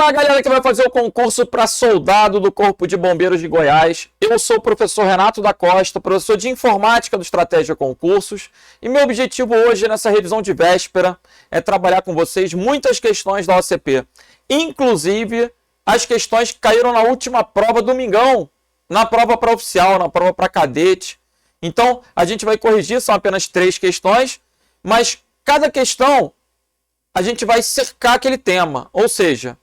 Fala, galera que vai fazer o concurso para soldado do Corpo de Bombeiros de Goiás. Eu sou o professor Renato da Costa, professor de Informática do Estratégia Concursos, e meu objetivo hoje nessa revisão de véspera é trabalhar com vocês muitas questões da OCP, inclusive as questões que caíram na última prova domingão, na prova para oficial, na prova para cadete. Então, a gente vai corrigir, são apenas 3 questões, mas cada questão a gente vai cercar aquele tema, ou seja,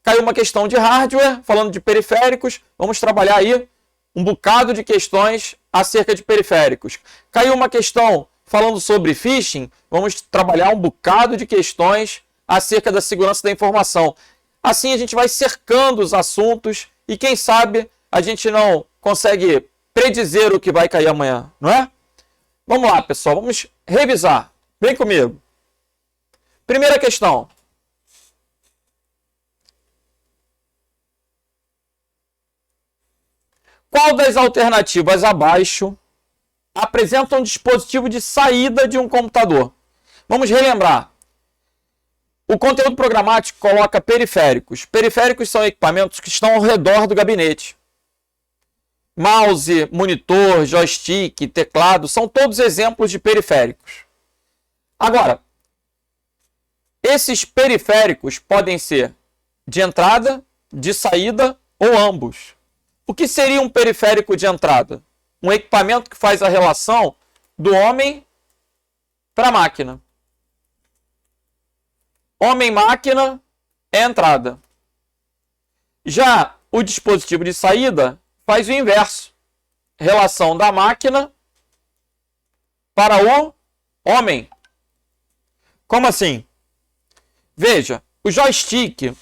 caiu uma questão de hardware, falando de periféricos, vamos trabalhar aí um bocado de questões acerca de periféricos. Caiu uma questão falando sobre phishing, vamos trabalhar um bocado de questões acerca da segurança da informação. Assim a gente vai cercando os assuntos e quem sabe a gente não consegue predizer o que vai cair amanhã, não é? Vamos lá, pessoal, vamos revisar. Vem comigo. Primeira questão. Qual das alternativas abaixo apresenta um dispositivo de saída de um computador? Vamos relembrar. O conteúdo programático coloca periféricos. Periféricos são equipamentos que estão ao redor do gabinete. Mouse, monitor, joystick, teclado, são todos exemplos de periféricos. Agora, esses periféricos podem ser de entrada, de saída ou ambos. O que seria um periférico de entrada? Um equipamento que faz a relação do homem para a máquina. Homem-máquina é entrada. Já o dispositivo de saída faz o inverso. Relação da máquina para o homem. Como assim? Veja, o joystick.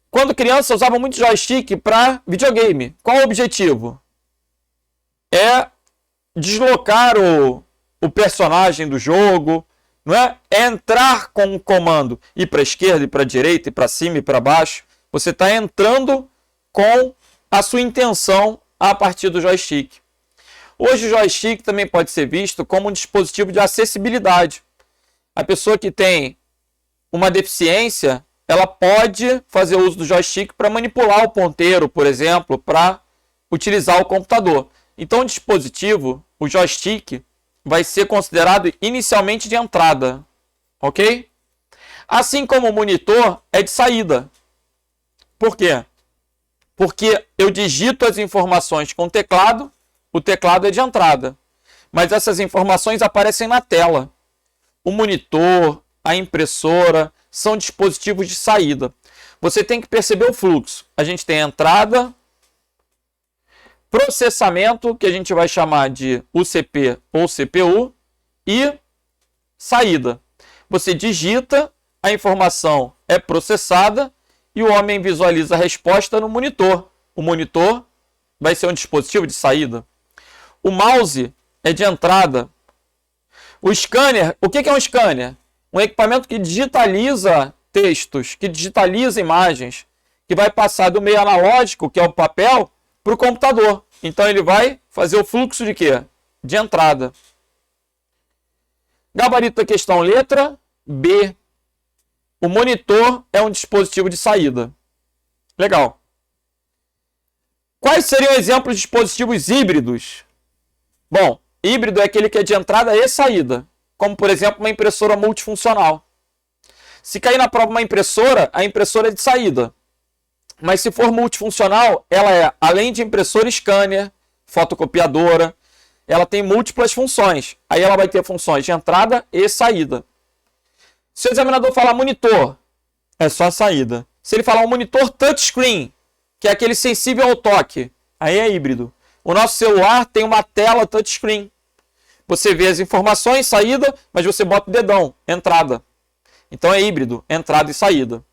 Quando criança, eu usava muito joystick para videogame. Qual o objetivo? É deslocar o personagem do jogo, não é? É entrar com um comando, ir para a esquerda, ir para a direita, ir para cima, ir para baixo. Você está entrando com a sua intenção a partir do joystick. Hoje o joystick também pode ser visto como um dispositivo de acessibilidade. A pessoa que tem uma deficiência, ela pode fazer uso do joystick para manipular o ponteiro, por exemplo, para utilizar o computador. Então o dispositivo, o joystick, vai ser considerado inicialmente de entrada, ok? Assim como o monitor é de saída. Por quê? Porque eu digito as informações com o teclado é de entrada. Mas essas informações aparecem na tela. O monitor, a impressora, são dispositivos de saída. Você tem que perceber o fluxo. A gente tem entrada, processamento, que a gente vai chamar de UCP ou CPU, e saída. Você digita, a informação é processada e o homem visualiza a resposta no monitor. O monitor vai ser um dispositivo de saída. O mouse é de entrada. O scanner, o que é um scanner? Um equipamento que digitaliza textos, que digitaliza imagens, que vai passar do meio analógico, que é o papel, para o computador. Então ele vai fazer o fluxo de quê? De entrada. Gabarito da questão, letra B. O monitor é um dispositivo de saída. Legal. Quais seriam exemplos de dispositivos híbridos? Bom, híbrido é aquele que é de entrada e saída, como por exemplo uma impressora multifuncional. Se cair na prova uma impressora, a impressora é de saída. Mas se for multifuncional, ela é, além de impressora, scanner, fotocopiadora, ela tem múltiplas funções. Aí ela vai ter funções de entrada e saída. Se o examinador falar monitor, é só a saída. Se ele falar um monitor touchscreen, que é aquele sensível ao toque, aí é híbrido. O nosso celular tem uma tela touchscreen. Você vê as informações, saída, mas você bota o dedão, entrada. Então é híbrido, entrada e saída.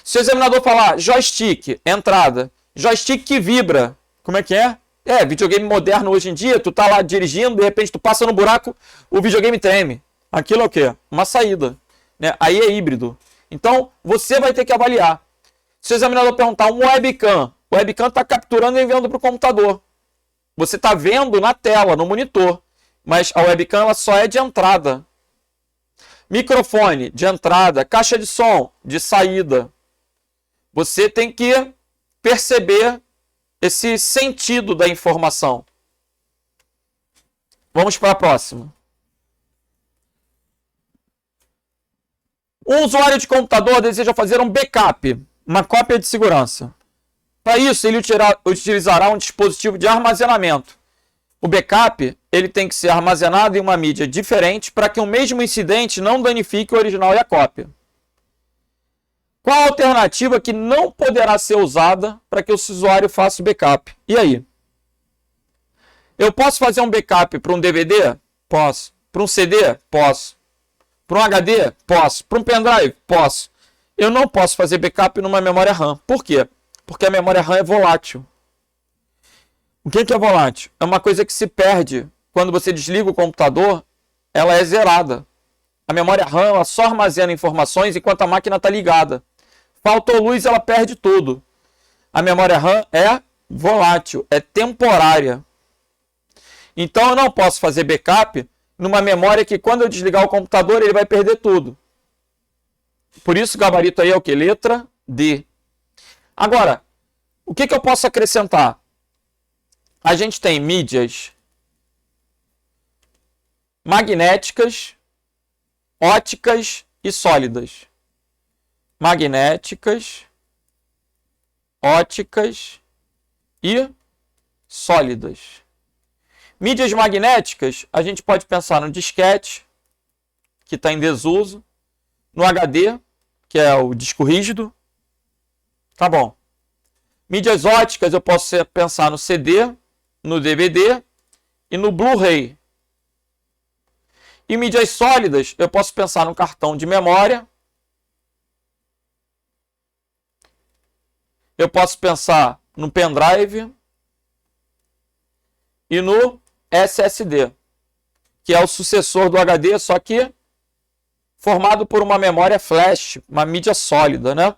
Se o examinador falar joystick, entrada, joystick que vibra, como é que é? É, videogame moderno hoje em dia, tu tá lá dirigindo, de repente tu passa no buraco, o videogame treme. Aquilo é o quê? Uma saída. Né? Aí é híbrido. Então, você vai ter que avaliar. Se o examinador perguntar um webcam, o webcam está capturando e enviando para o computador. Você está vendo na tela, no monitor. Mas a webcam ela só é de entrada. Microfone, de entrada. Caixa de som, de saída. Você tem que perceber esse sentido da informação. Vamos para a próxima. Um usuário de computador deseja fazer um backup, uma cópia de segurança. Para isso, ele utilizará um dispositivo de armazenamento. O backup ele tem que ser armazenado em uma mídia diferente para que o mesmo incidente não danifique o original e a cópia. Qual a alternativa que não poderá ser usada para que o usuário faça o backup? E aí? Eu posso fazer um backup para um DVD? Posso. Para um CD? Posso. Para um HD? Posso. Para um pendrive? Posso. Eu não posso fazer backup numa memória RAM. Por quê? Porque a memória RAM é volátil. O que é volátil? É uma coisa que se perde. Quando você desliga o computador, ela é zerada. A memória RAM ela só armazena informações enquanto a máquina está ligada. Faltou luz, ela perde tudo. A memória RAM é volátil, é temporária. Então eu não posso fazer backup numa memória que quando eu desligar o computador ele vai perder tudo. Por isso o gabarito aí é o que? Letra D. Agora, o que eu posso acrescentar? A gente tem mídias magnéticas, óticas e sólidas. Magnéticas, óticas e sólidas. Mídias magnéticas, a gente pode pensar no disquete, que está em desuso, no HD, que é o disco rígido. Tá bom. Mídias óticas, eu posso pensar no CD, no DVD e no Blu-ray. E mídias sólidas, eu posso pensar no cartão de memória. Eu posso pensar no pendrive e no SSD, que é o sucessor do HD, só que formado por uma memória flash, uma mídia sólida, né?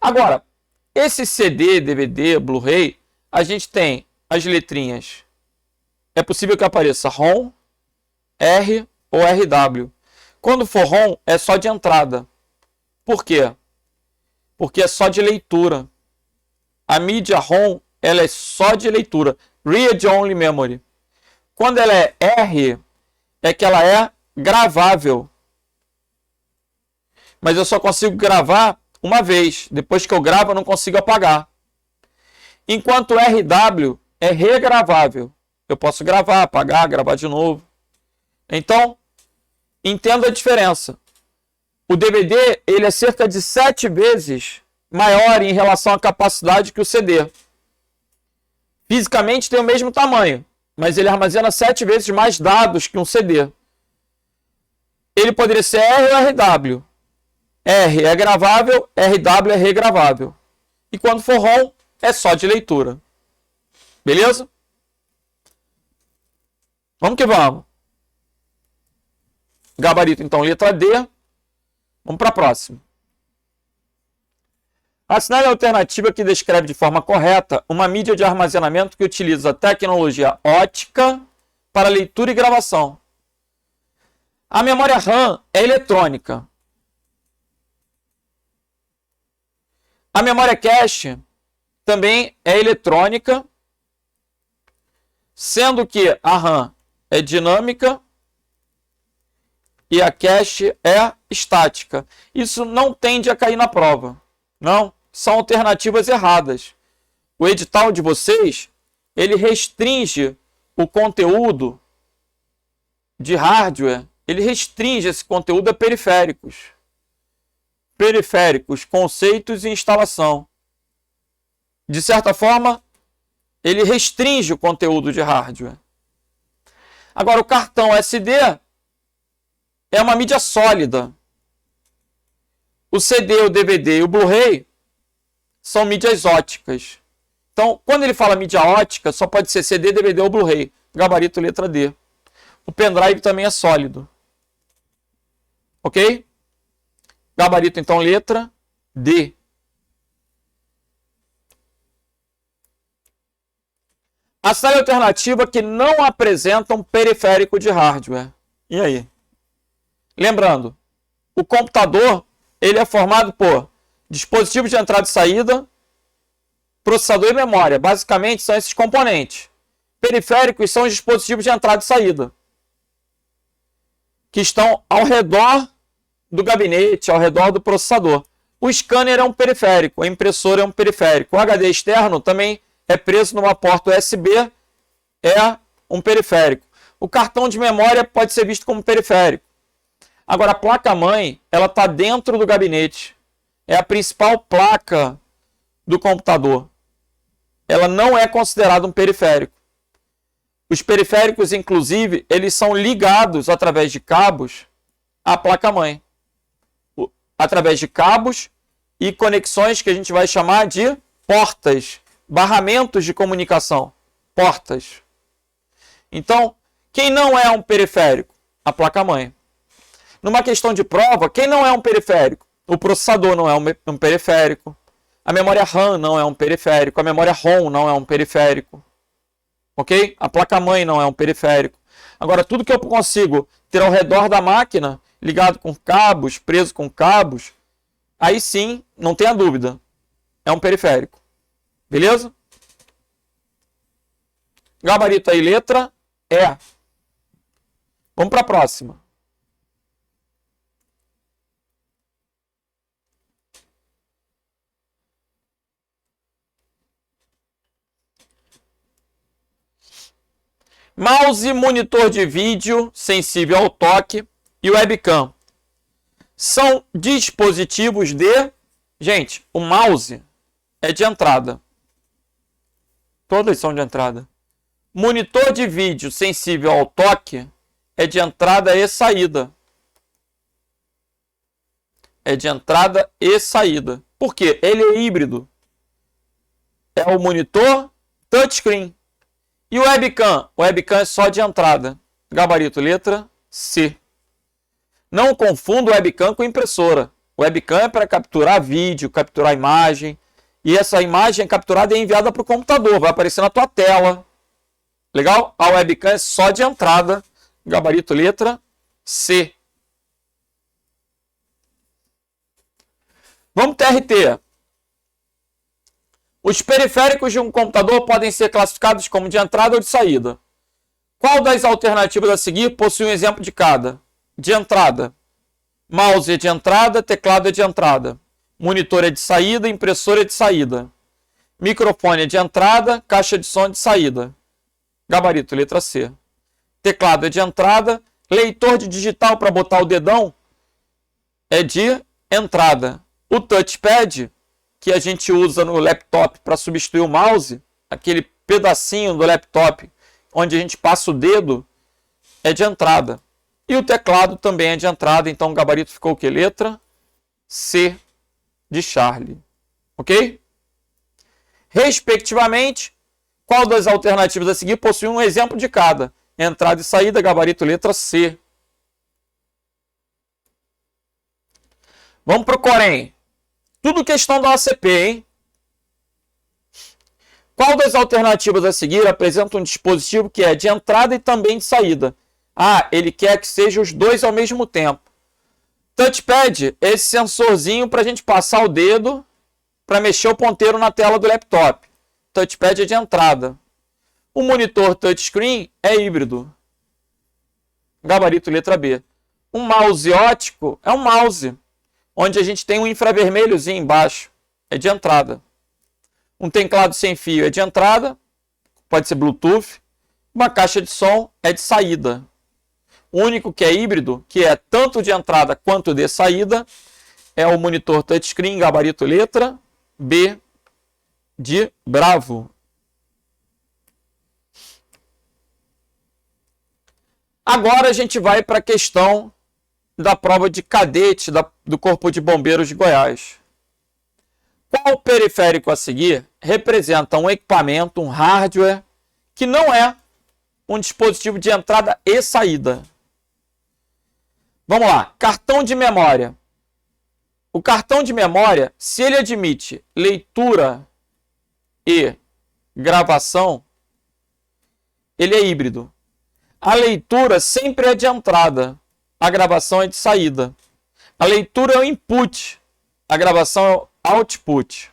Agora, esse CD, DVD, Blu-ray, a gente tem as letrinhas. É possível que apareça ROM, R ou RW. Quando for ROM, é só de entrada. Por quê? Porque é só de leitura. A mídia ROM, ela é só de leitura. Read Only Memory. Quando ela é R, é que ela é gravável. Mas eu só consigo gravar uma vez. Depois que eu gravo, eu não consigo apagar. Enquanto RW é regravável. Eu posso gravar, apagar, gravar de novo. Então, entenda a diferença. O DVD ele é cerca de 7 vezes maior em relação à capacidade que o CD. Fisicamente tem o mesmo tamanho, mas ele armazena 7 vezes mais dados que um CD. Ele poderia ser R ou RW. R é gravável, RW é regravável. E quando for ROM, é só de leitura. Beleza? Vamos que vamos. Gabarito, então, letra D. Vamos para a próxima. Assinale a alternativa que descreve de forma correta uma mídia de armazenamento que utiliza tecnologia ótica para leitura e gravação. A memória RAM é eletrônica. A memória cache também é eletrônica, sendo que a RAM é dinâmica e a cache é estática. Isso não tende a cair na prova. Não, são alternativas erradas. O edital de vocês, ele restringe o conteúdo de hardware, ele restringe esse conteúdo a periféricos. Periféricos, conceitos e instalação. De certa forma, ele restringe o conteúdo de hardware. Agora, o cartão SD é uma mídia sólida. O CD, o DVD e o Blu-ray são mídias óticas. Então, quando ele fala mídia ótica, só pode ser CD, DVD ou Blu-ray. Gabarito letra D. O pendrive também é sólido. Ok? Gabarito, então, letra D. Assinale a alternativa que não apresenta um periférico de hardware. E aí? Lembrando, o computador ele é formado por dispositivo de entrada e saída, processador e memória. Basicamente, são esses componentes. Periféricos são os dispositivos de entrada e saída, que estão ao redor do gabinete, ao redor do processador. O scanner é um periférico, a impressora é um periférico. O HD externo também é preso numa porta USB, é um periférico. O cartão de memória pode ser visto como periférico. Agora, a placa-mãe, ela está dentro do gabinete. É a principal placa do computador. Ela não é considerada um periférico. Os periféricos, inclusive, eles são ligados através de cabos à placa-mãe. Através de cabos e conexões que a gente vai chamar de portas, barramentos de comunicação, portas. Então, quem não é um periférico? A placa-mãe. Numa questão de prova, quem não é um periférico? O processador não é um periférico. A memória RAM não é um periférico. A memória ROM não é um periférico. Ok? A placa-mãe não é um periférico. Agora, tudo que eu consigo ter ao redor da máquina, ligado com cabos, preso com cabos, aí sim, não tenha dúvida, é um periférico. Beleza? Gabarito aí, letra E. Vamos para a próxima. Mouse, monitor de vídeo sensível ao toque e webcam são dispositivos de... Gente, o mouse é de entrada. Todas são de entrada. Monitor de vídeo sensível ao toque é de entrada e saída. É de entrada e saída. Por quê? Ele é híbrido. É o monitor touchscreen. E o webcam? O webcam é só de entrada. Gabarito, letra C. Não confunda o webcam com impressora. O webcam é para capturar vídeo, capturar imagem. E essa imagem capturada é enviada para o computador. Vai aparecer na tua tela. Legal? A webcam é só de entrada. Gabarito, letra C. Vamos TRT. Os periféricos de um computador podem ser classificados como de entrada ou de saída. Qual das alternativas a seguir possui um exemplo de cada? De entrada. Mouse é de entrada, teclado é de entrada. Monitor é de saída, impressora é de saída. Microfone é de entrada, caixa de som é de saída. Gabarito, letra C. Teclado é de entrada, leitor de digital para botar o dedão é de entrada. O touchpad, que a gente usa no laptop para substituir o mouse, aquele pedacinho do laptop onde a gente passa o dedo, é de entrada. E o teclado também é de entrada, então o gabarito ficou o que? Letra C de Charlie. Ok? Respectivamente, qual das alternativas a seguir possui um exemplo de cada? Entrada e saída, gabarito, letra C. Vamos para o Corém. Tudo questão da ACP, hein? Qual das alternativas a seguir apresenta um dispositivo que é de entrada e também de saída? Ah, ele quer que sejam os dois ao mesmo tempo. Touchpad, esse sensorzinho para a gente passar o dedo para mexer o ponteiro na tela do laptop. Touchpad é de entrada. O monitor touchscreen é híbrido. Gabarito, letra B. Um mouse óptico é um mouse, onde a gente tem um infravermelhozinho embaixo. É de entrada. Um teclado sem fio é de entrada, pode ser Bluetooth. Uma caixa de som é de saída. O único que é híbrido, que é tanto de entrada quanto de saída, é o monitor touchscreen, gabarito, letra B de Bravo. Agora a gente vai para a questão da prova de cadete do Corpo de Bombeiros de Goiás. Qual periférico a seguir representa um equipamento, um hardware, que não é um dispositivo de entrada e saída? Vamos lá, cartão de memória. O cartão de memória, se ele admite leitura e gravação, ele é híbrido. A leitura sempre é de entrada, a gravação é de saída. A leitura é o input, A gravação é output.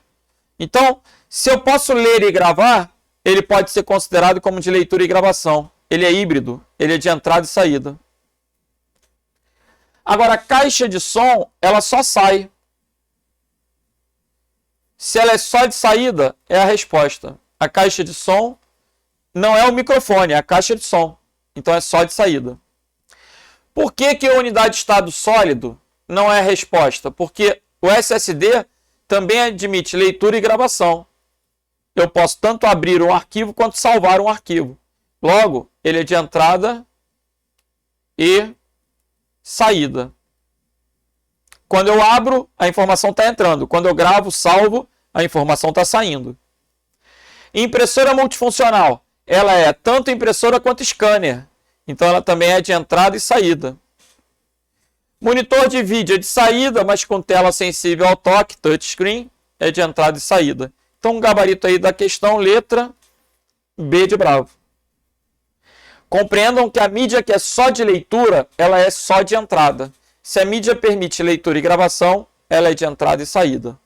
Então, se eu posso ler e gravar, ele pode ser considerado como de leitura e gravação. Ele é híbrido, ele é de entrada e saída. Agora, a caixa de som, ela só sai. Se ela é só de saída, é a resposta. A caixa de som não é o microfone, é a caixa de som. Então é só de saída. Por que que a unidade de estado sólido não é a resposta? Porque o SSD também admite leitura e gravação. Eu posso tanto abrir um arquivo quanto salvar um arquivo. Logo, ele é de entrada e saída. Quando eu abro, a informação está entrando. Quando eu gravo, salvo, a informação está saindo. Impressora multifuncional. Ela é tanto impressora quanto scanner. Então ela também é de entrada e saída. Monitor de vídeo é de saída, mas com tela sensível ao toque, touchscreen, é de entrada e saída. Então um gabarito aí da questão, letra B de bravo. Compreendam que a mídia que é só de leitura, ela é só de entrada. Se a mídia permite leitura e gravação, ela é de entrada e saída.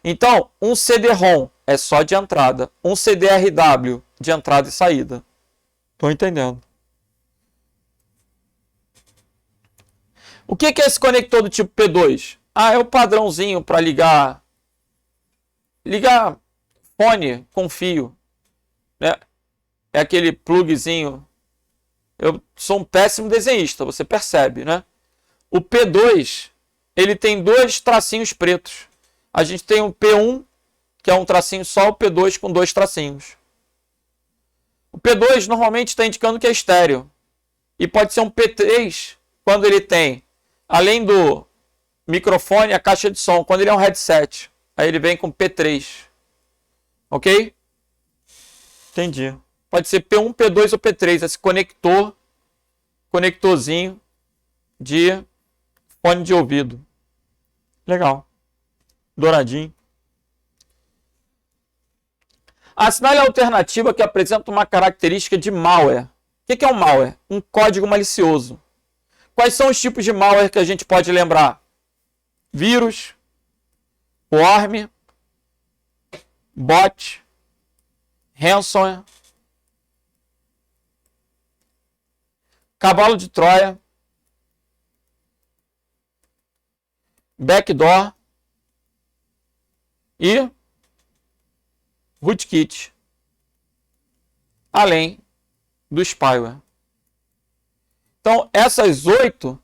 Então, um CD-ROM é só de entrada. Um CD-RW de entrada e saída. Estou entendendo. O que é esse conector do tipo P2? Ah, é o padrãozinho para ligar fone com fio. Né? É aquele plugzinho. Eu sou um péssimo desenhista, você percebe, né? O P2, ele tem dois tracinhos pretos. A gente tem o P1, que é um tracinho só, o P2 com dois tracinhos. O P2 normalmente está indicando que é estéreo. E pode ser um P3 quando ele tem, além do microfone, a caixa de som. Quando ele é um headset, aí ele vem com P3. Ok? Entendi. Pode ser P1, P2 ou P3. Esse conectorzinho de fone de ouvido. Legal. Douradinho. Assinale a alternativa que apresenta uma característica de malware. O que é um malware? Um código malicioso. Quais são os tipos de malware que a gente pode lembrar? Vírus, worm, bot, ransomware, cavalo de Troia, backdoor e rootkit, além do spyware. Então, essas 8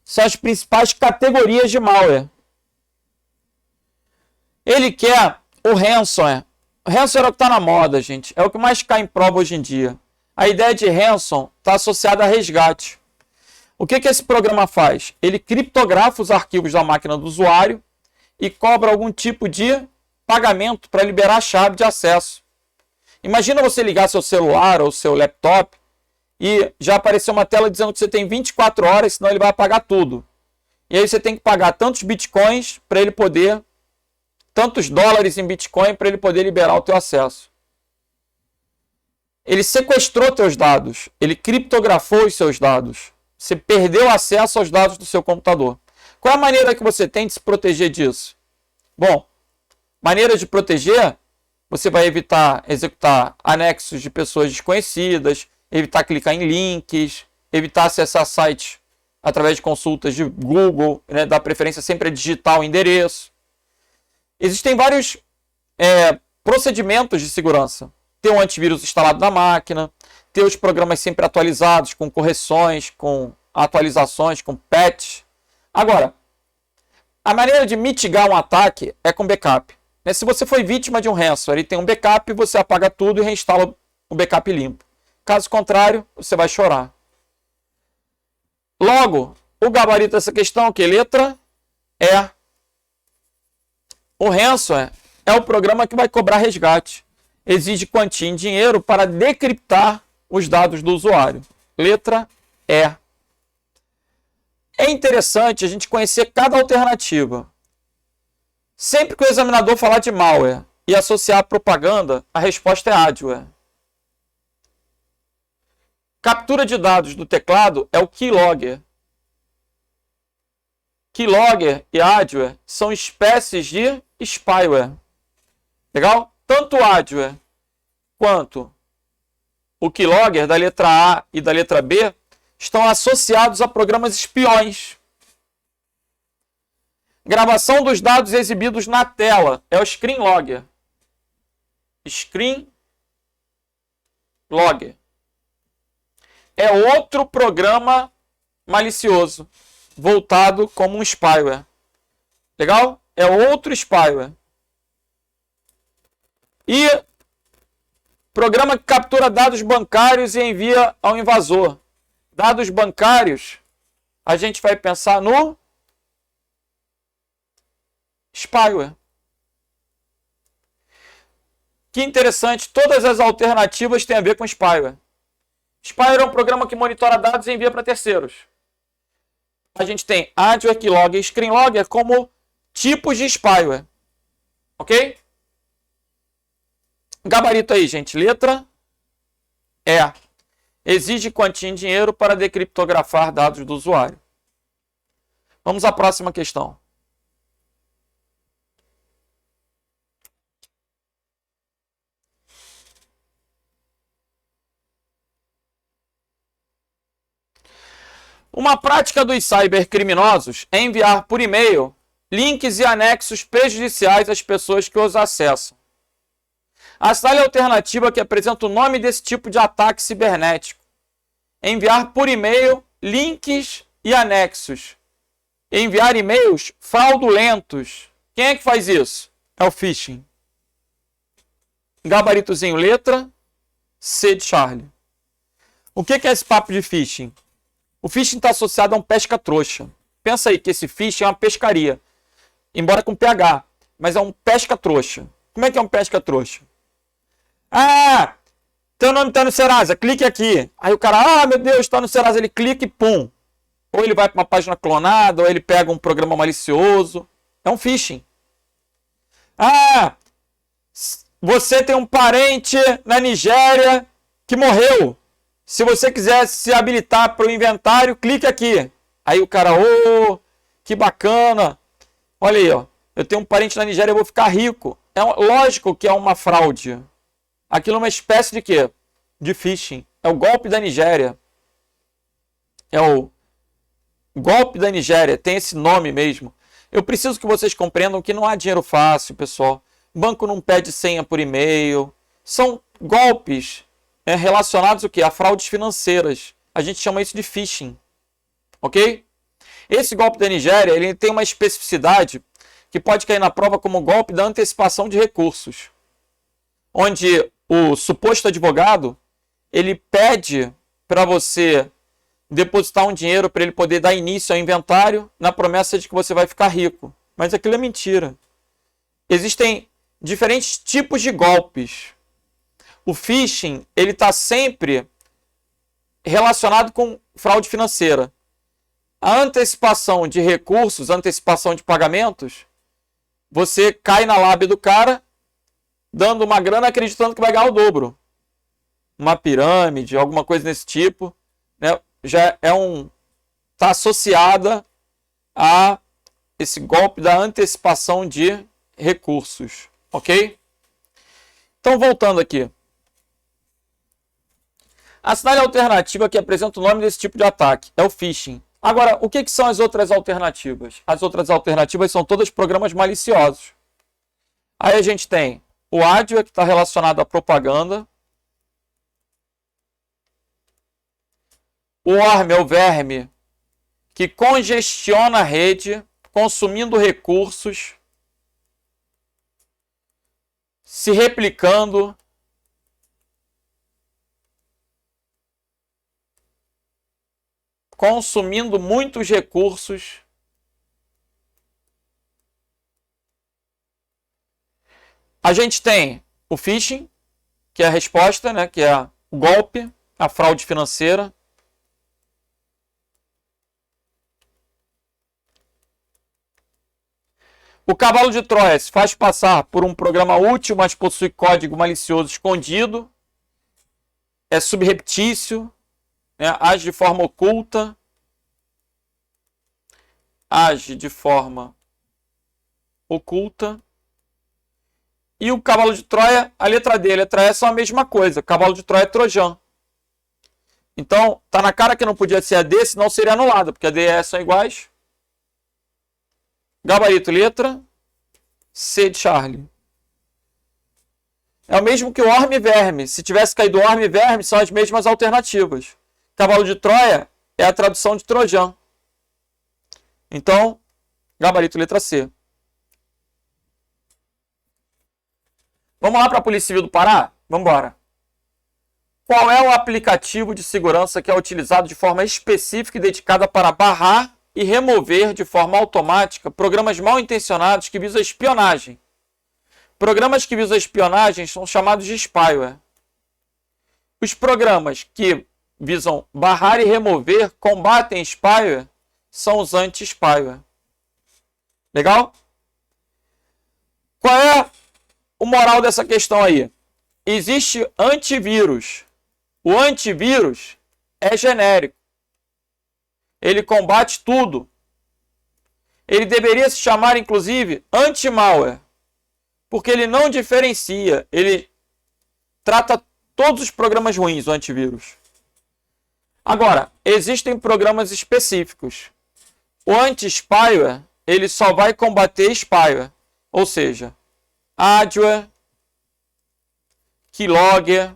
são as principais categorias de malware. Ele quer o ransomware. O ransomware é o que está na moda, gente. É o que mais cai em prova hoje em dia. A ideia de ransom está associada a resgate. O que esse programa faz? Ele criptografa os arquivos da máquina do usuário e cobra algum tipo de pagamento para liberar a chave de acesso. Imagina você ligar seu celular ou seu laptop e já apareceu uma tela dizendo que você tem 24 horas, senão ele vai apagar tudo. E aí você tem que pagar tantos bitcoins para ele poder, tantos dólares em bitcoin para ele poder liberar o teu acesso. Ele sequestrou teus dados, ele criptografou os seus dados. Você perdeu acesso aos dados do seu computador. Qual é a maneira que você tem de se proteger disso? Bom, maneira de proteger, você vai evitar executar anexos de pessoas desconhecidas, evitar clicar em links, evitar acessar sites através de consultas de Google, né, dar preferência sempre a digitar o endereço. Existem vários procedimentos de segurança. Ter um antivírus instalado na máquina, ter os programas sempre atualizados, com correções, com atualizações, com patch. Agora, a maneira de mitigar um ataque é com backup. Se você foi vítima de um ransomware e tem um backup, você apaga tudo e reinstala o backup limpo. Caso contrário, você vai chorar. Logo, o gabarito dessa questão, que letra é? O ransomware é o programa que vai cobrar resgate. Exige quantia em dinheiro para decriptar os dados do usuário. Letra E. É interessante a gente conhecer cada alternativa. Sempre que o examinador falar de malware e associar propaganda, a resposta é adware. Captura de dados do teclado é o keylogger. Keylogger e adware são espécies de spyware. Legal? Tanto o adware quanto o keylogger da letra A e da letra B estão associados a programas espiões. Gravação dos dados exibidos na tela é o screen logger. Screen logger é outro programa malicioso voltado como um spyware. Legal? É outro spyware. E programa que captura dados bancários e envia ao invasor. Dados bancários, a gente vai pensar no spyware. Que interessante, todas as alternativas têm a ver com spyware. Spyware é um programa que monitora dados e envia para terceiros. A gente tem adware, keylogger e screen logger como tipos de spyware. Ok? Gabarito aí, gente. Letra E. Exige quantia em dinheiro para decriptografar dados do usuário. Vamos à próxima questão. Uma prática dos cybercriminosos é enviar por e-mail links e anexos prejudiciais às pessoas que os acessam. Assinale a alternativa que apresenta o nome desse tipo de ataque cibernético. Enviar por e-mail links e anexos. Enviar e-mails fraudulentos. Quem é que faz isso? É o phishing. Gabaritozinho, letra C de Charlie. O que é esse papo de phishing? O phishing está associado a um pesca-trouxa. Pensa aí que esse phishing é uma pescaria. Embora com PH. Mas é um pesca-trouxa. Como é que é um pesca-trouxa? Ah, teu nome está no Serasa, clique aqui. Aí o cara, meu Deus, está no Serasa. Ele clica e pum. Ou ele vai para uma página clonada, ou ele pega um programa malicioso. É um phishing. Ah, você tem um parente na Nigéria que morreu. Se você quiser se habilitar para o inventário, clique aqui. Aí o cara, que bacana. Olha aí, ó. Eu tenho um parente na Nigéria, eu vou ficar rico. Lógico que é uma fraude. Aquilo é uma espécie de quê? De phishing. É o golpe da Nigéria. É o golpe da Nigéria. Tem esse nome mesmo. Eu preciso que vocês compreendam que não há dinheiro fácil, pessoal. Banco não pede senha por e-mail. São golpes relacionados o quê? A fraudes financeiras. A gente chama isso de phishing. Ok? Esse golpe da Nigéria, ele tem uma especificidade que pode cair na prova como golpe da antecipação de recursos. Onde o suposto advogado, ele pede para você depositar um dinheiro para ele poder dar início ao inventário na promessa de que você vai ficar rico. Mas aquilo é mentira. Existem diferentes tipos de golpes. O phishing, ele está sempre relacionado com fraude financeira. A antecipação de recursos, antecipação de pagamentos, você cai na lábia do cara, dando uma grana acreditando que vai ganhar o dobro. Uma pirâmide, alguma coisa desse tipo, né? Já é está associada a esse golpe da antecipação de recursos, ok? Então, voltando aqui. Assinale a alternativa que apresenta o nome desse tipo de ataque. É o phishing. Agora, o que são as outras alternativas? As outras alternativas são todos programas maliciosos. Aí a gente tem o adware, que está relacionado à propaganda. O worm é o verme, que congestiona a rede, consumindo recursos, se replicando, consumindo muitos recursos. A gente tem o phishing, que é a resposta, né, que é o golpe, a fraude financeira. O cavalo de Troia se faz passar por um programa útil, mas possui código malicioso escondido. É subreptício, né, age de forma oculta. age de forma oculta. E o cavalo de Troia, a letra D e a letra E são a mesma coisa. Cavalo de Troia é Trojan. Então, tá na cara que não podia ser a D, senão seria anulada, porque a D e a E são iguais. Gabarito, letra C de Charlie. É o mesmo que o Orme e Verme. Se tivesse caído Orme e Verme, são as mesmas alternativas. Cavalo de Troia é a tradução de Trojan. Então, gabarito, letra C. Vamos lá para a Polícia Civil do Pará? Vamos embora. Qual é o aplicativo de segurança que é utilizado de forma específica e dedicada para barrar e remover de forma automática programas mal intencionados que visam espionagem? Programas que visam espionagem são chamados de spyware. Os programas que visam barrar e remover, combatem spyware, são os anti-spyware. Legal? Qual é o moral dessa questão aí? Existe antivírus. O antivírus é genérico. Ele combate tudo. Ele deveria se chamar, inclusive, anti-malware. Porque ele não diferencia. Ele trata todos os programas ruins, o antivírus. Agora, existem programas específicos. O anti-spyware, ele só vai combater spyware. Ou seja, adware, keylogger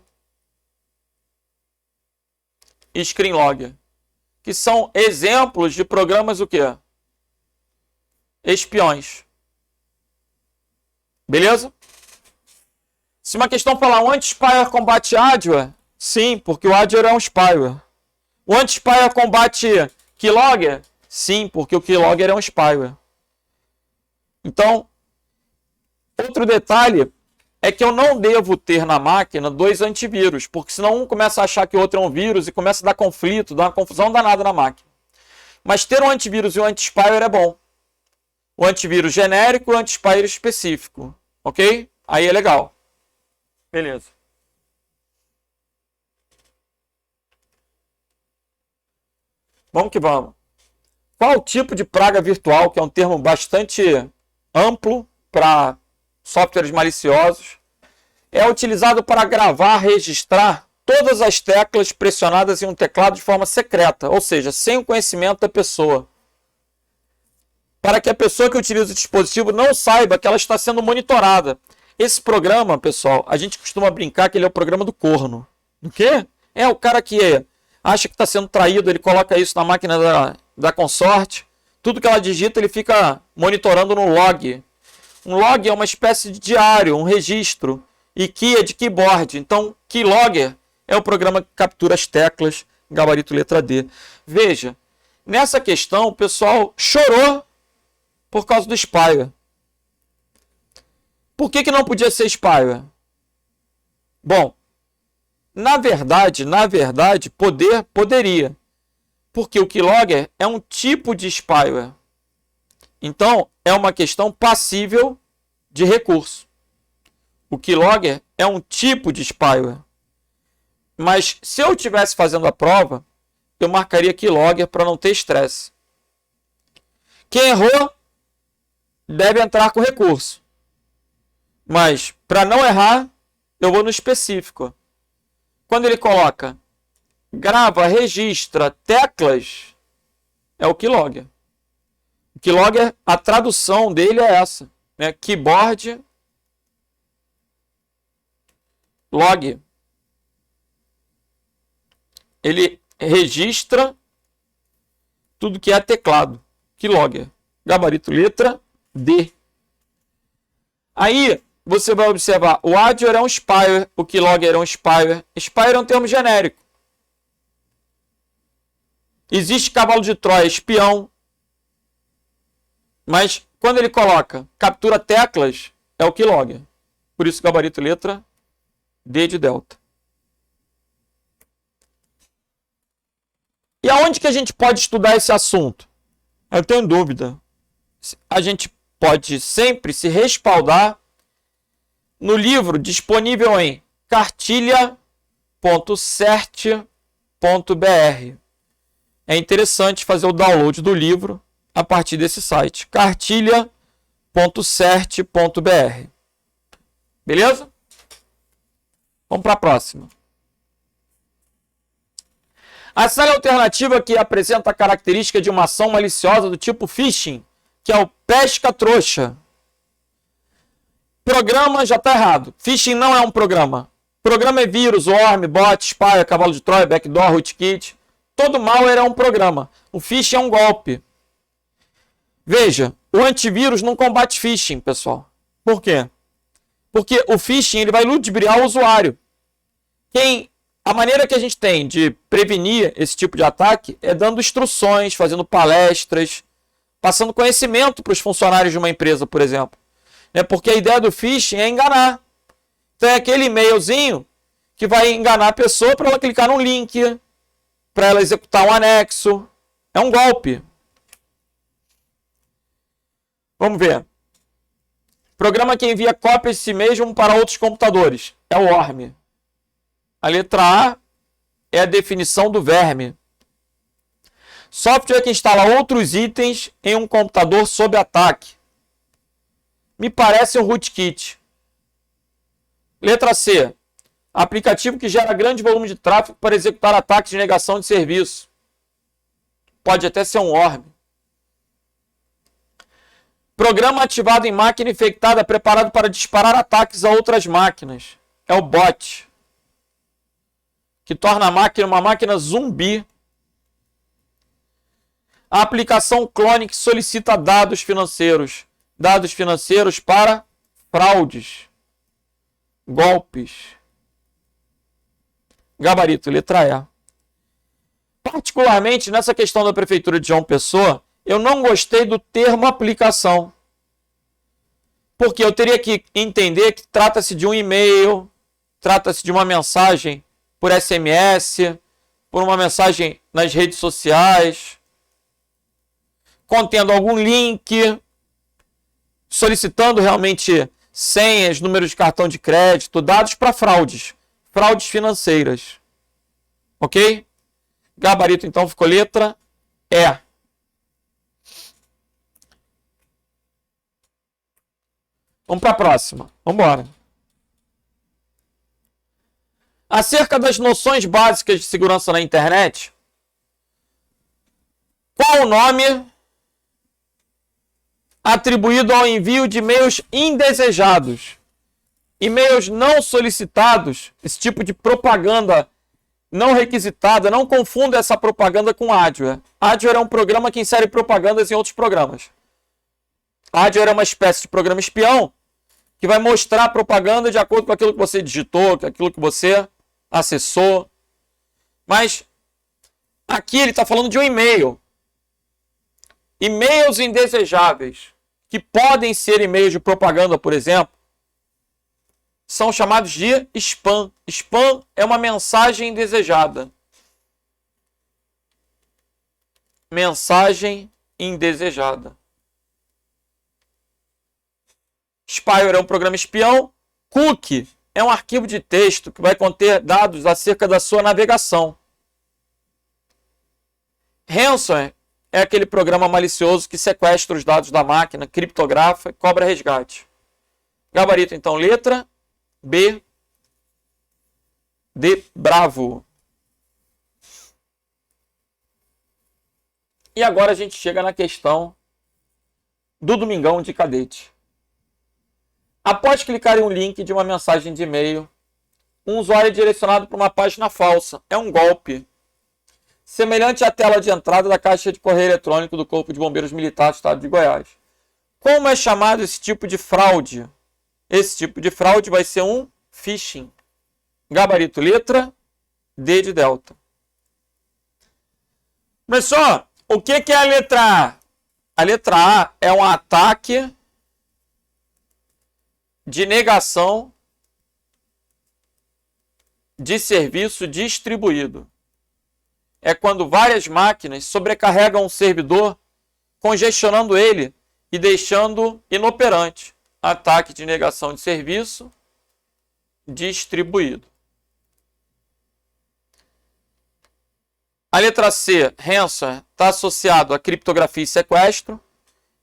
e screenlogger, que são exemplos de programas o quê? Espiões. Beleza? Se uma questão falar o anti-spyware combate adware, sim, porque o adware é um spyware. O anti-spyware combate keylogger, sim, porque o keylogger é um spyware. Então, outro detalhe é que eu não devo ter na máquina dois antivírus, porque senão um começa a achar que o outro é um vírus e começa a dar conflito, dá uma confusão danada na máquina. Mas ter um antivírus e um anti-spyware é bom. O antivírus genérico e o anti-spyware específico. Ok? Aí é legal. Beleza. Vamos que vamos. Qual o tipo de praga virtual, que é um termo bastante amplo para softwares maliciosos, é utilizado para gravar, registrar todas as teclas pressionadas em um teclado de forma secreta, ou seja, sem o conhecimento da pessoa, para que a pessoa que utiliza o dispositivo não saiba que ela está sendo monitorada. Esse programa, pessoal, a gente costuma brincar que ele é o programa do corno. O quê? É o cara que acha que está sendo traído, ele coloca isso na máquina da consorte, tudo que ela digita ele fica monitorando no log. Um log é uma espécie de diário, um registro, e key é de keyboard. Então, keylogger é o programa que captura as teclas, gabarito letra D. Veja, nessa questão o pessoal chorou por causa do spyware. Por que não podia ser spyware? Bom, na verdade, poderia. Porque o keylogger é um tipo de spyware. Então, é uma questão passível de recurso. O keylogger é um tipo de spyware. Mas se eu estivesse fazendo a prova, eu marcaria keylogger para não ter estresse. Quem errou deve entrar com recurso. Mas, para não errar, eu vou no específico. Quando ele coloca grava, registra teclas, é o keylogger. O keylogger, a tradução dele é essa, né? Keyboard log. Ele registra tudo que é teclado. Keylogger. Gabarito letra D. Aí você vai observar, o adware é um spyware, o keylogger é um spyware. Spyware é um termo genérico. Existe cavalo de Troia, espião. Mas quando ele coloca captura teclas, é o keylogger. Por isso, gabarito letra D de delta. E aonde que a gente pode estudar esse assunto? Eu tenho dúvida. A gente pode sempre se respaldar no livro disponível em cartilha.cert.br. É interessante fazer o download do livro a partir desse site, cartilha.cert.br. Beleza? Vamos para a próxima. A falha alternativa que apresenta a característica de uma ação maliciosa do tipo phishing, que é o pesca-trouxa. Programa já está errado. Phishing não é um programa. Programa é vírus, worm, bot, spy, cavalo de Troia, backdoor, rootkit. Todo malware é um programa. O phishing é um golpe. Veja, o antivírus não combate phishing, pessoal. Por quê? Porque o phishing ele vai ludibriar o usuário. A maneira que a gente tem de prevenir esse tipo de ataque é dando instruções, fazendo palestras, passando conhecimento para os funcionários de uma empresa, por exemplo. Porque a ideia do phishing é enganar. Então é aquele e-mailzinho que vai enganar a pessoa para ela clicar num link, para ela executar um anexo. É um golpe. Vamos ver. Programa que envia cópias de si mesmo para outros computadores. É o worm. A letra A é a definição do verme. Software que instala outros itens em um computador sob ataque. Me parece um rootkit. Letra C. Aplicativo que gera grande volume de tráfego para executar ataques de negação de serviço. Pode até ser um worm. Programa ativado em máquina infectada preparado para disparar ataques a outras máquinas. É o bot. Que torna a máquina uma máquina zumbi. A aplicação clone que solicita dados financeiros. Dados financeiros para fraudes. Golpes. Gabarito, letra E. Particularmente nessa questão da Prefeitura de João Pessoa, eu não gostei do termo aplicação. Porque eu teria que entender que trata-se de um e-mail, trata-se de uma mensagem por SMS, por uma mensagem nas redes sociais, contendo algum link, solicitando realmente senhas, números de cartão de crédito, dados para fraudes financeiras. Ok? Gabarito, então, ficou letra E. Vamos para a próxima. Vamos embora. Acerca das noções básicas de segurança na internet, qual o nome atribuído ao envio de e-mails indesejados? E-mails não solicitados, esse tipo de propaganda não requisitada, não confunda essa propaganda com adware. Adware é um programa que insere propagandas em outros programas. Adware é uma espécie de programa espião que vai mostrar a propaganda de acordo com aquilo que você digitou, com aquilo que você acessou. Mas aqui ele está falando de um e-mail. E-mails indesejáveis, que podem ser e-mails de propaganda, por exemplo, são chamados de spam. Spam é uma mensagem indesejada. Mensagem indesejada. Spyware é um programa espião. Cookie é um arquivo de texto que vai conter dados acerca da sua navegação. Ransomware é aquele programa malicioso que sequestra os dados da máquina, criptografa e cobra resgate. Gabarito, então, letra B de Bravo. E agora a gente chega na questão do Domingão de Cadete. Após clicar em um link de uma mensagem de e-mail, um usuário é direcionado para uma página falsa. É um golpe. Semelhante à tela de entrada da caixa de correio eletrônico do Corpo de Bombeiros Militar do Estado de Goiás. Como é chamado esse tipo de fraude? Esse tipo de fraude vai ser um phishing. Gabarito, letra D de Delta. Professor, o que é a letra A? A letra A é um ataque de negação de serviço distribuído. É quando várias máquinas sobrecarregam um servidor, congestionando ele e deixando inoperante. Ataque de negação de serviço distribuído. A letra C, ransomware, está associado a criptografia e sequestro.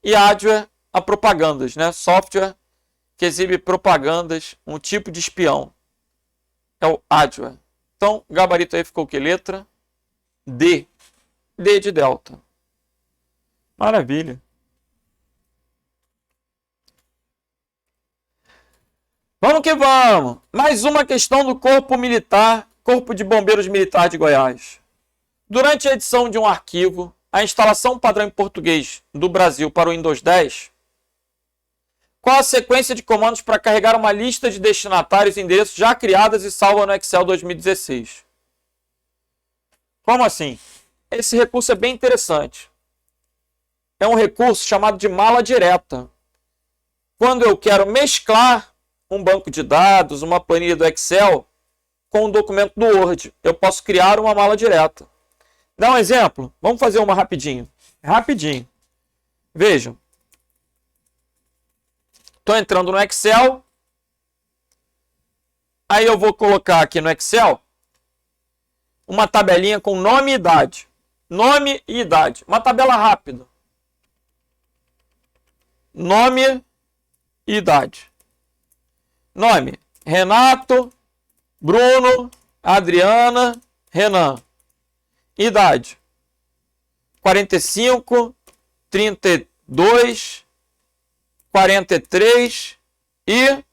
E adware a propagandas, né? Software que exibe propagandas, um tipo de espião. É o adware. Então, o gabarito aí ficou o que? Letra D. D de delta. Maravilha. Vamos que vamos. Mais uma questão do Corpo Militar, Corpo de Bombeiros Militar de Goiás. Durante a edição de um arquivo, a instalação padrão em português do Brasil para o Windows 10, qual a sequência de comandos para carregar uma lista de destinatários e endereços já criadas e salvas no Excel 2016? Como assim? Esse recurso é bem interessante. É um recurso chamado de mala direta. Quando eu quero mesclar um banco de dados, uma planilha do Excel com um documento do Word, eu posso criar uma mala direta. Dá um exemplo? Vamos fazer uma rapidinho. Rapidinho. Vejam. Estou entrando no Excel. Aí eu vou colocar aqui no Excel uma tabelinha com nome e idade. Nome e idade. Uma tabela rápida. Nome e idade. Nome: Renato, Bruno, Adriana, Renan. Idade: 45, 32, 43 e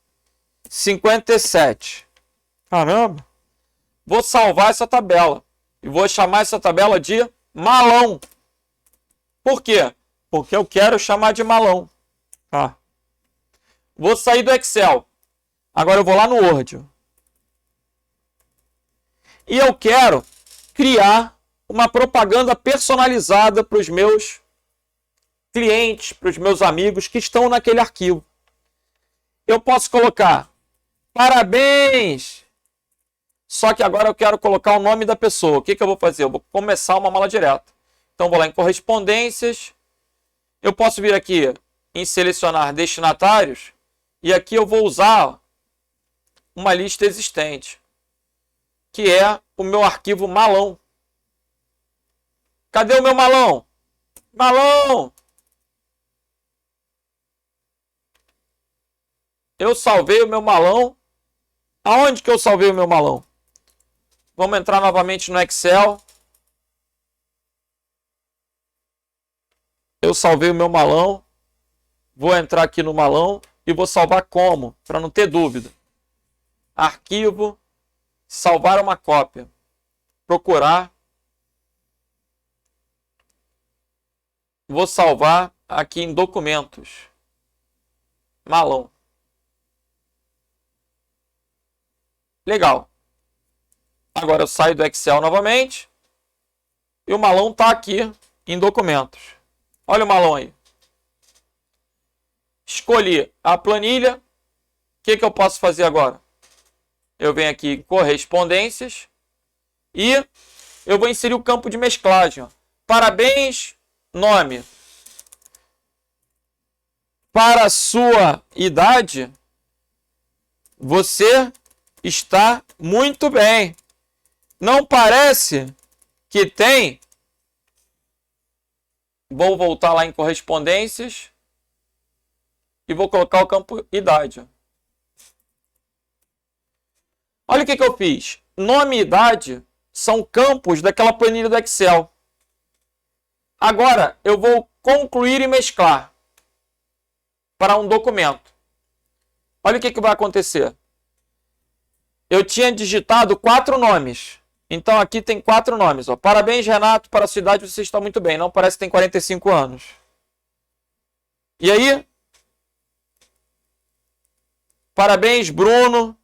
57. Caramba! Vou salvar essa tabela e vou chamar essa tabela de malão. Por quê? Porque eu quero chamar de malão. Vou sair do Excel. Agora eu vou lá no Word. E eu quero criar uma propaganda personalizada para os meus clientes, para os meus amigos que estão naquele arquivo. Eu posso colocar parabéns, só que agora eu quero colocar o nome da pessoa. O que eu vou fazer? Eu vou começar uma mala direta. Então vou lá em correspondências, eu posso vir aqui em selecionar destinatários e aqui eu vou usar uma lista existente, que é o meu arquivo malão. Cadê o meu malão? Malão! Eu salvei o meu malão. Aonde que eu salvei o meu malão? Vamos entrar novamente no Excel. Eu salvei o meu malão. Vou entrar aqui no malão e vou salvar como? Para não ter dúvida. Arquivo, salvar uma cópia. Procurar. Vou salvar aqui em documentos. Malão. Legal. Agora eu saio do Excel novamente. E o malão está aqui em documentos. Olha o malão aí. Escolhi a planilha. O que eu posso fazer agora? Eu venho aqui em correspondências. E eu vou inserir o campo de mesclagem. Ó. Parabéns, nome. Para a sua idade, você está muito bem. Não parece que tem? Vou voltar lá em correspondências e vou colocar o campo idade. Olha o que eu fiz. Nome e idade são campos daquela planilha do Excel. Agora eu vou concluir e mesclar para um documento. Olha o que vai acontecer. Eu tinha digitado 4 nomes. Então aqui tem 4 nomes. Ó. Parabéns, Renato, para a sua idade você está muito bem. Não parece que tem 45 anos. E aí? Parabéns, Bruno.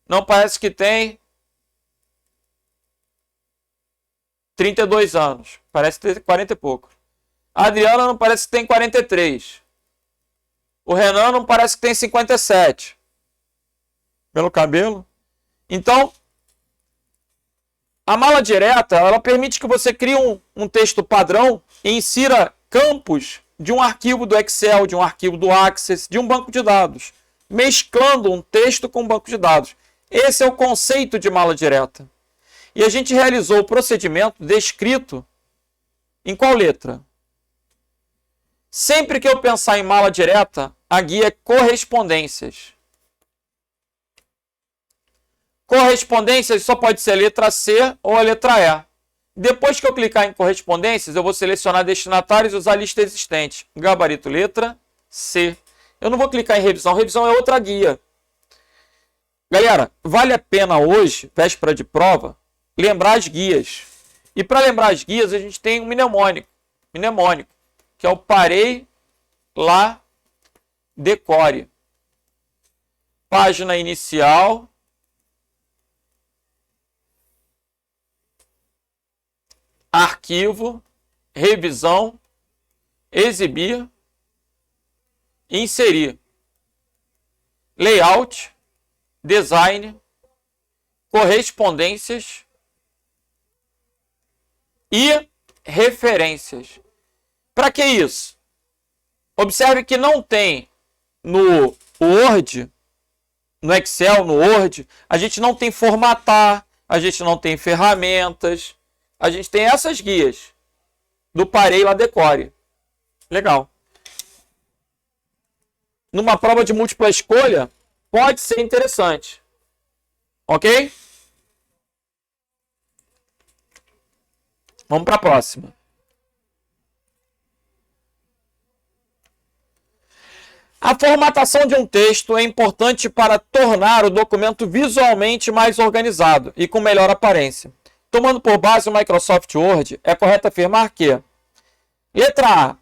Não parece que tem 32 anos. Parece ter 40 e pouco. A Adriana não parece que tem 43. O Renan não parece que tem 57. Pelo cabelo. Então, a mala direta, ela permite que você crie um texto padrão e insira campos de um arquivo do Excel, de um arquivo do Access, de um banco de dados, mesclando um texto com um banco de dados. Esse é o conceito de mala direta. E a gente realizou o procedimento descrito em qual letra? Sempre que eu pensar em mala direta, a guia é correspondências. Correspondências só pode ser a letra C ou a letra E. Depois que eu clicar em correspondências, eu vou selecionar destinatários e usar a lista existente. Gabarito letra C. Eu não vou clicar em revisão. Revisão é outra guia. Galera, vale a pena hoje, véspera de prova, lembrar as guias. E para lembrar as guias, a gente tem um mnemônico, que é o parei, lá, decore. Página inicial. Arquivo, revisão, exibir, inserir. Layout, design, correspondências e referências. Para que isso? Observe que não tem no Word, no Excel, no Word, a gente não tem formatar, a gente não tem ferramentas, a gente tem essas guias do parei lá decore. Legal. Numa prova de múltipla escolha, pode ser interessante. Ok? Vamos para a próxima. A formatação de um texto é importante para tornar o documento visualmente mais organizado e com melhor aparência. Tomando por base o Microsoft Word, é correto afirmar que: letra A.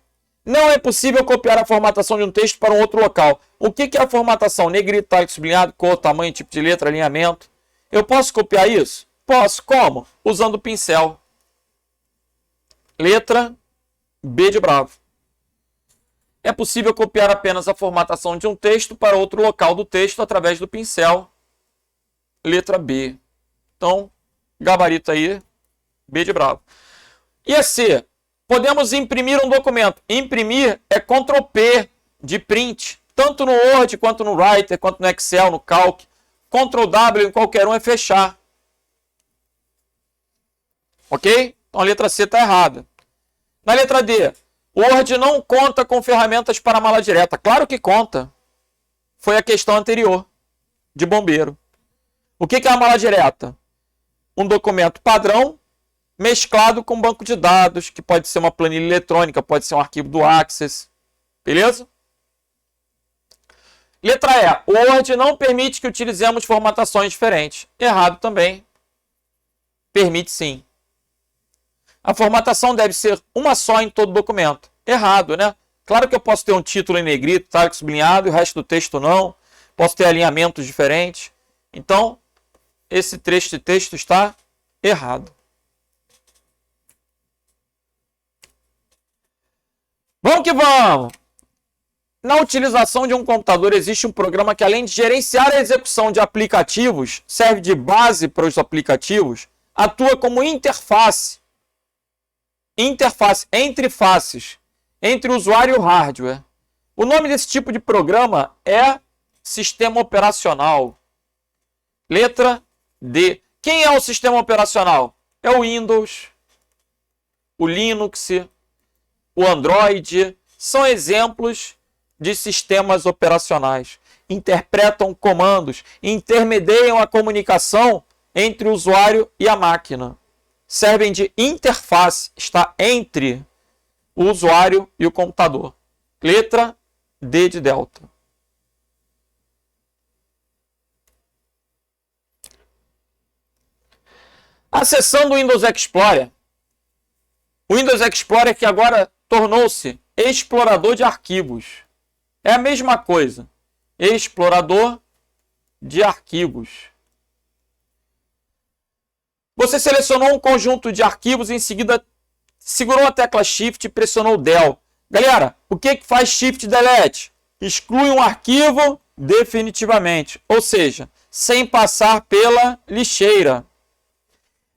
Não é possível copiar a formatação de um texto para um outro local. O que é a formatação? Negrito, itálico, sublinhado, cor, tamanho, tipo de letra, alinhamento. Eu posso copiar isso? Posso. Como? Usando o pincel. Letra B de bravo. É possível copiar apenas a formatação de um texto para outro local do texto através do pincel. Letra B. Então, gabarito aí, B de bravo. E a C? Podemos imprimir um documento. Imprimir é Ctrl P de print, tanto no Word, quanto no Writer, quanto no Excel, no Calc. Ctrl W em qualquer um é fechar. Ok? Então a letra C está errada. Na letra D, o Word não conta com ferramentas para mala direta. Claro que conta. Foi a questão anterior, de bombeiro. O que é a mala direta? Um documento padrão mesclado com um banco de dados, que pode ser uma planilha eletrônica, pode ser um arquivo do Access. Beleza? Letra E. O Word não permite que utilizemos formatações diferentes. Errado também. Permite sim. A formatação deve ser uma só em todo documento. Errado, né? Claro que eu posso ter um título em negrito, itálico, sublinhado, e o resto do texto não. Posso ter alinhamentos diferentes. Então, esse trecho de texto está errado. Vamos que vamos! Na utilização de um computador existe um programa que, além de gerenciar a execução de aplicativos, serve de base para os aplicativos, atua como interface entre faces, entre o usuário e o hardware. O nome desse tipo de programa é sistema operacional. Letra D. Quem é o sistema operacional? É o Windows, o Linux, o Android. São exemplos de sistemas operacionais. Interpretam comandos, intermediam a comunicação entre o usuário e a máquina. Servem de interface, está entre o usuário e o computador. Letra D de delta. Acessando o Windows Explorer. O Windows Explorer que agora tornou-se explorador de arquivos. É a mesma coisa. Explorador de arquivos. Você selecionou um conjunto de arquivos e em seguida segurou a tecla Shift e pressionou Del. Galera, o que faz Shift Delete? Exclui um arquivo definitivamente, ou seja, sem passar pela lixeira.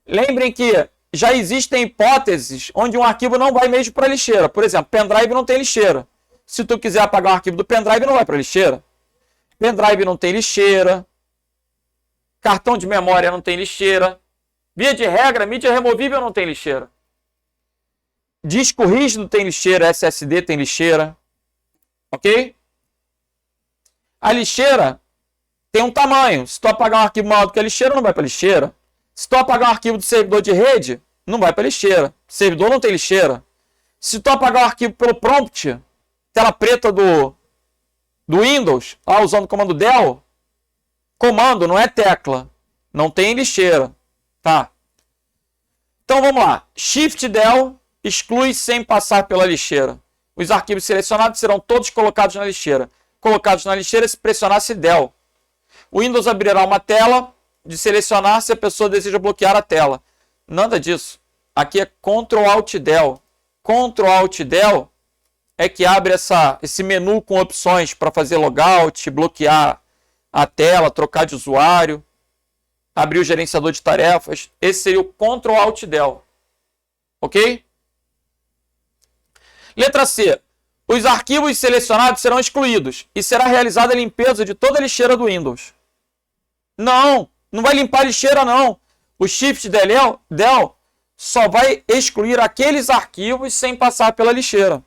Lembrem que já existem hipóteses onde um arquivo não vai mesmo para a lixeira. Por exemplo, pendrive não tem lixeira. Se tu quiser apagar um arquivo do pendrive, não vai para a lixeira. Pendrive não tem lixeira. Cartão de memória não tem lixeira. Via de regra, mídia removível não tem lixeira. Disco rígido tem lixeira, SSD tem lixeira. Ok? A lixeira tem um tamanho. Se tu apagar um arquivo maior do que a lixeira, não vai para lixeira. Se tu apagar um arquivo do servidor de rede, não vai para lixeira. O servidor não tem lixeira. Se tu apagar um arquivo pelo prompt, tela preta do Windows, usando o comando del, comando, não é tecla. Não tem lixeira. Tá? Então vamos lá. Shift del exclui sem passar pela lixeira. Os arquivos selecionados serão todos colocados na lixeira. Colocados na lixeira se pressionasse del. O Windows abrirá uma tela de selecionar se a pessoa deseja bloquear a tela. Nada disso. Aqui é Ctrl Alt Del. Ctrl Alt Del é que abre esse menu com opções para fazer logout, bloquear a tela, trocar de usuário, abrir o gerenciador de tarefas. Esse seria o Ctrl Alt Del. Ok? Letra C. Os arquivos selecionados serão excluídos e será realizada a limpeza de toda a lixeira do Windows. Não vai limpar a lixeira não. O Shift del só vai excluir aqueles arquivos sem passar pela lixeira.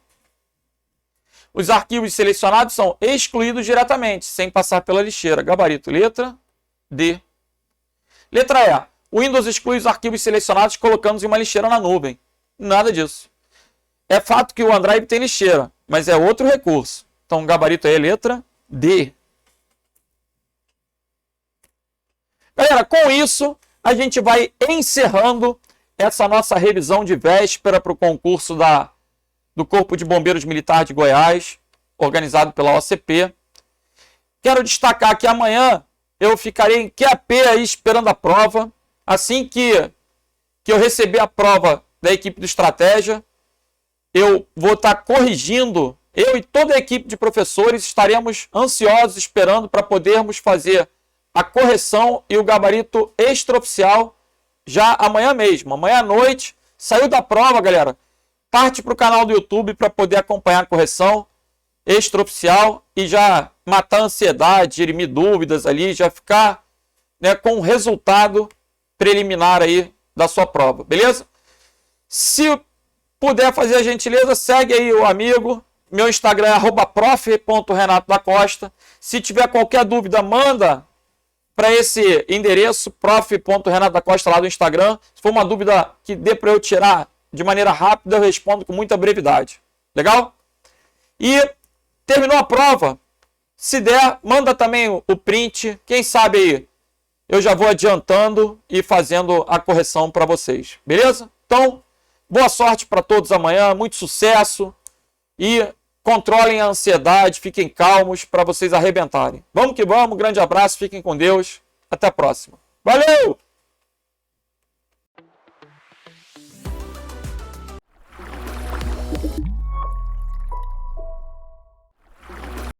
Os arquivos selecionados são excluídos diretamente, sem passar pela lixeira. Gabarito, letra D. Letra E. O Windows exclui os arquivos selecionados colocando-os em uma lixeira na nuvem. Nada disso. É fato que o OneDrive tem lixeira, mas é outro recurso. Então, o gabarito aí é letra D. Galera, com isso, a gente vai encerrando essa nossa revisão de véspera para o concurso do Corpo de Bombeiros Militar de Goiás, organizado pela OCP. Quero destacar que amanhã eu ficarei em QAP aí esperando a prova. Assim que eu receber a prova da equipe do Estratégia, eu vou estar corrigindo, eu e toda a equipe de professores estaremos ansiosos esperando para podermos fazer a correção e o gabarito extraoficial já amanhã mesmo. Amanhã à noite, saiu da prova, galera, parte para o canal do YouTube para poder acompanhar a correção extraoficial e já matar a ansiedade, dirimir dúvidas ali, já ficar, né, com o resultado preliminar aí da sua prova, beleza? Se puder fazer a gentileza, segue aí o amigo. Meu Instagram é @prof.renatodacosta. Se tiver qualquer dúvida, manda para esse endereço, prof.renatodacosta lá do Instagram. Se for uma dúvida que dê para eu tirar de maneira rápida, eu respondo com muita brevidade. Legal? E terminou a prova. Se der, manda também o print. Quem sabe aí eu já vou adiantando e fazendo a correção para vocês. Beleza? Então, boa sorte para todos amanhã, muito sucesso e controlem a ansiedade, fiquem calmos para vocês arrebentarem. Vamos que vamos, grande abraço, fiquem com Deus, até a próxima. Valeu!